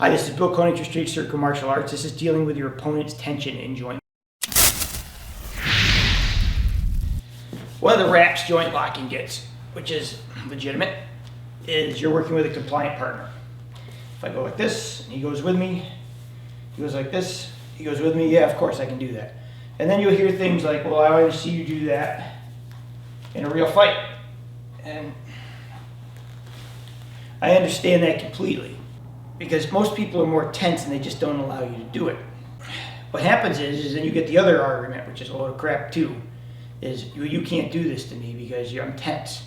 Hi, this is Bill Koenig for Straight Circle Martial Arts. This is dealing with your opponent's tension in joint. One of the raps joint locking gets, which is legitimate, is you're working with a compliant partner. If I go like this, and he goes with me, he goes like this, he goes with me, yeah, of course I can do that. And then you'll hear things like, well, I want to see you do that in a real fight. And I understand that completely, because most people are more tense and they just don't allow you to do it. What happens is then you get the other argument, which is a load of crap too, is you can't do this to me because I'm tense.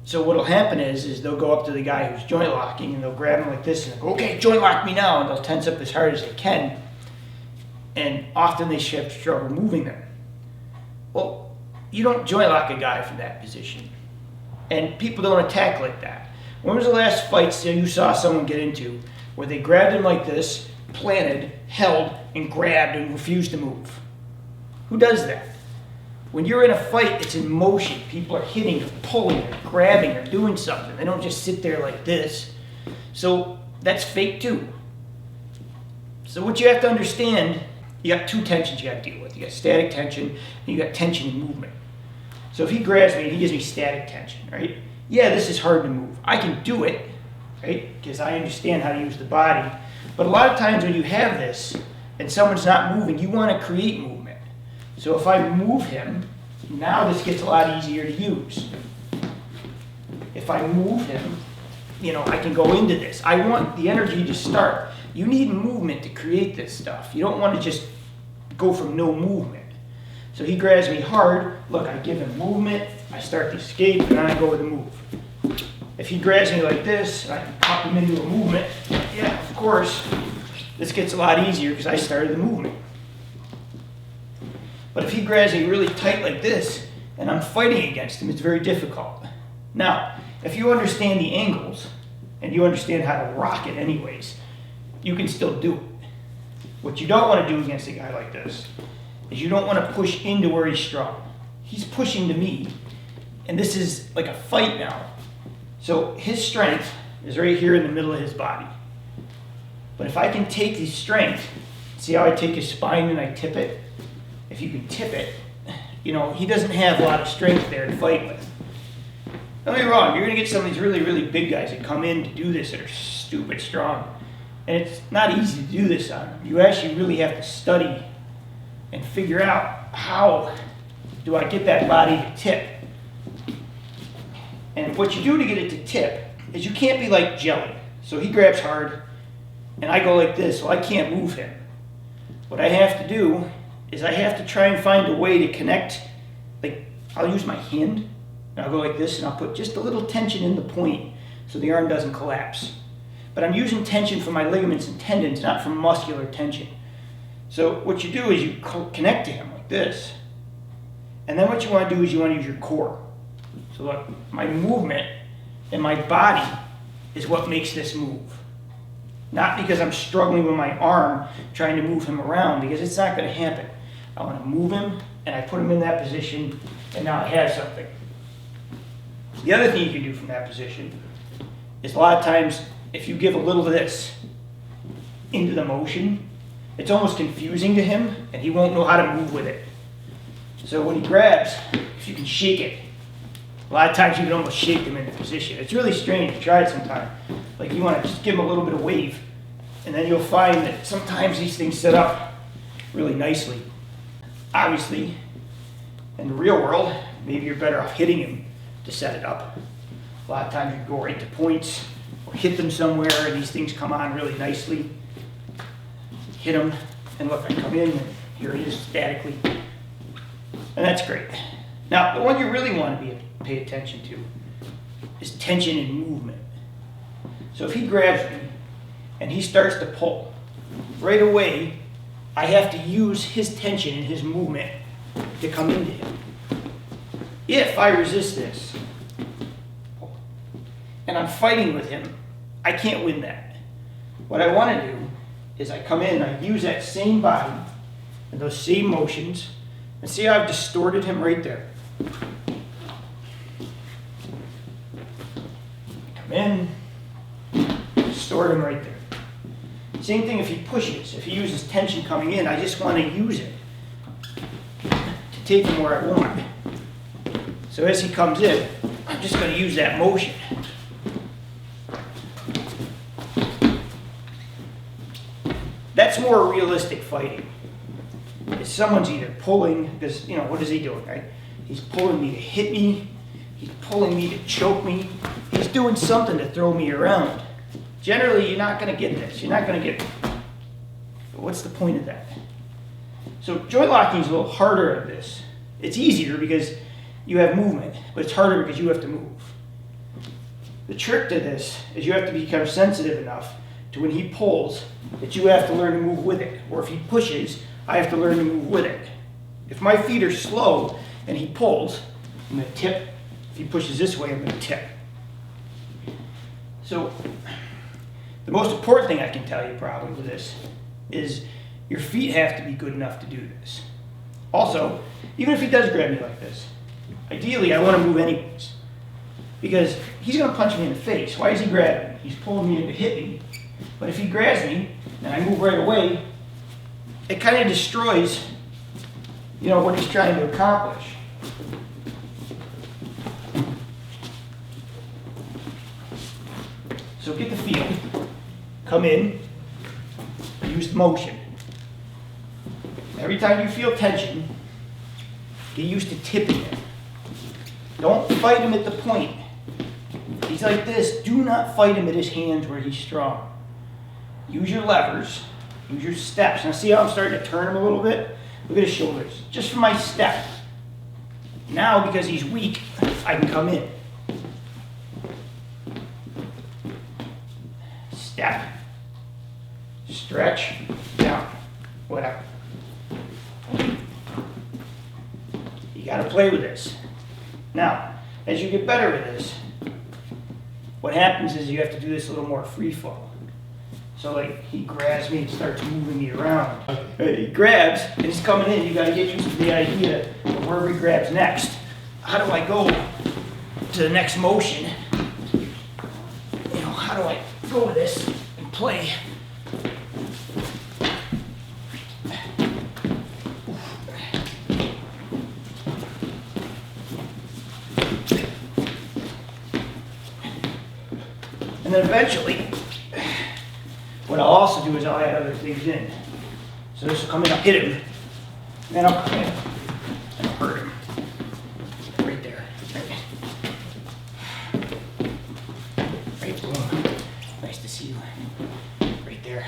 So what'll happen is they'll go up to the guy who's joint locking and they'll grab him like this and go, okay, joint lock me now, and they'll tense up as hard as they can. And often they have trouble moving them. Well, you don't joint lock a guy from that position. And people don't attack like that. When was the last fights you saw someone get into where they grabbed him like this, planted, held, and grabbed and refused to move? Who does that? When you're in a fight, it's in motion. People are hitting or pulling or grabbing or doing something. They don't just sit there like this. So that's fake too. So what you have to understand, you got two tensions you got to deal with. You got static tension and you got tension in movement. So if he grabs me and he gives me static tension, right? Yeah, this is hard to move. I can do it, right? Because I understand how to use the body. But a lot of times when you have this and someone's not moving, you want to create movement. So if I move him, now this gets a lot easier to use. If I move him, I can go into this. I want the energy to start. You need movement to create this stuff. You don't want to just go from no movement. So he grabs me hard. Look, I give him movement. I start to escape, and then I go with a move. If he grabs me like this, and I can pop him into a movement, yeah, of course, this gets a lot easier because I started the movement. But if he grabs me really tight like this, and I'm fighting against him, it's very difficult. Now, if you understand the angles, and you understand how to rock it anyways, you can still do it. What you don't want to do against a guy like this is you don't want to push into where he's strong. He's pushing to me, and this is like a fight now. So his strength is right here in the middle of his body. But if I can take his strength, see how I take his spine and I tip it? If you can tip it, he doesn't have a lot of strength there to fight with. Don't get me wrong, you're going to get some of these really, really big guys that come in to do this that are stupid strong. And it's not easy to do this on them. You actually really have to study and figure out how do I get that body to tip. And what you do to get it to tip is you can't be like jelly. So he grabs hard, and I go like this, so I can't move him. What I have to do is I have to try and find a way to connect. Like, I'll use my hand, and I'll go like this, and I'll put just a little tension in the point so the arm doesn't collapse. But I'm using tension from my ligaments and tendons, not from muscular tension. So what you do is you connect to him like this. And then what you want to do is you want to use your core. So look, my movement and my body is what makes this move. Not because I'm struggling with my arm trying to move him around, because it's not going to happen. I want to move him, and I put him in that position, and now I have something. The other thing you can do from that position is a lot of times, if you give a little of this into the motion, it's almost confusing to him, and he won't know how to move with it. So when he grabs, if you can shake it, a lot of times you can almost shake them into position. It's really strange. Try it sometime. Like you want to just give them a little bit of wave, and then you'll find that sometimes these things set up really nicely. Obviously, in the real world, maybe you're better off hitting him to set it up. A lot of times you go right to points or hit them somewhere, and these things come on really nicely. Hit them, and look, I come in, and here it is statically. And that's great. Now, the one you really want to pay attention to is tension in movement. So if he grabs me and he starts to pull, right away, I have to use his tension in his movement to come into him. If I resist this and I'm fighting with him, I can't win that. What I want to do is I come in, I use that same body and those same motions, and see how I've distorted him right there. Come in, distort him right there. Same thing if he pushes. If he uses tension coming in, I just want to use it to take him where I want. So as he comes in, I'm just going to use that motion. That's more realistic fighting. If someone's either pulling, because, you know, what is he doing, right? He's pulling me to hit me. He's pulling me to choke me. He's doing something to throw me around. Generally, you're not going to get this. You're not going to get... What's the point of that? So joint locking is a little harder at this. It's easier because you have movement, but it's harder because you have to move. The trick to this is you have to become sensitive enough to when he pulls that you have to learn to move with it. Or if he pushes, I have to learn to move with it. If my feet are slow and he pulls, I'm going to tip. If he pushes this way, I'm going to tip. So the most important thing I can tell you probably with this is your feet have to be good enough to do this. Also, even if he does grab me like this, ideally I want to move anyways. Because he's going to punch me in the face. Why is he grabbing me? He's pulling me in to hit me. But if he grabs me and I move right away, it kind of destroys, you know, what he's trying to accomplish. So get the feel. Come in. Use the motion. Every time you feel tension, get used to tipping him. Don't fight him at the point. He's like this. Do not fight him at his hands where he's strong. Use your levers. Use your steps. Now see how I'm starting to turn him a little bit? Look at his shoulders. Just from my step. Now, because he's weak, I can come in. Step. Stretch. Down. Whatever. You got to play with this. Now, as you get better with this, what happens is you have to do this a little more free fall. So like he grabs me and starts moving me around. He grabs and he's coming in. You got to get used to the idea of wherever he grabs next. How do I go to the next motion? You know, how do I go with this and play? And then eventually, what I'll also do is I'll add other things in. So this will come in, I'll hit him, and then I'll come in and I'll hurt him. Right there. Right, boom. Nice to see you. Right there.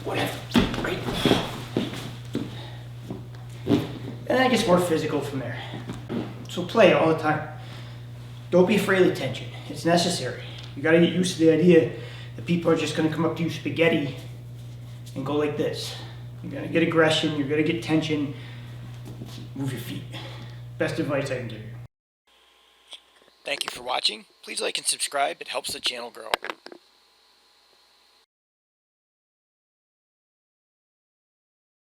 Whatever. Right. And then it gets more physical from there. So play all the time. Don't be afraid of tension. It's necessary. You got to get used to the idea that people are just going to come up to you spaghetti and go like this. You're going to get aggression. You're going to get tension. Move your feet. Best advice I can give you. Thank you for watching. Please like and subscribe. It helps the channel grow.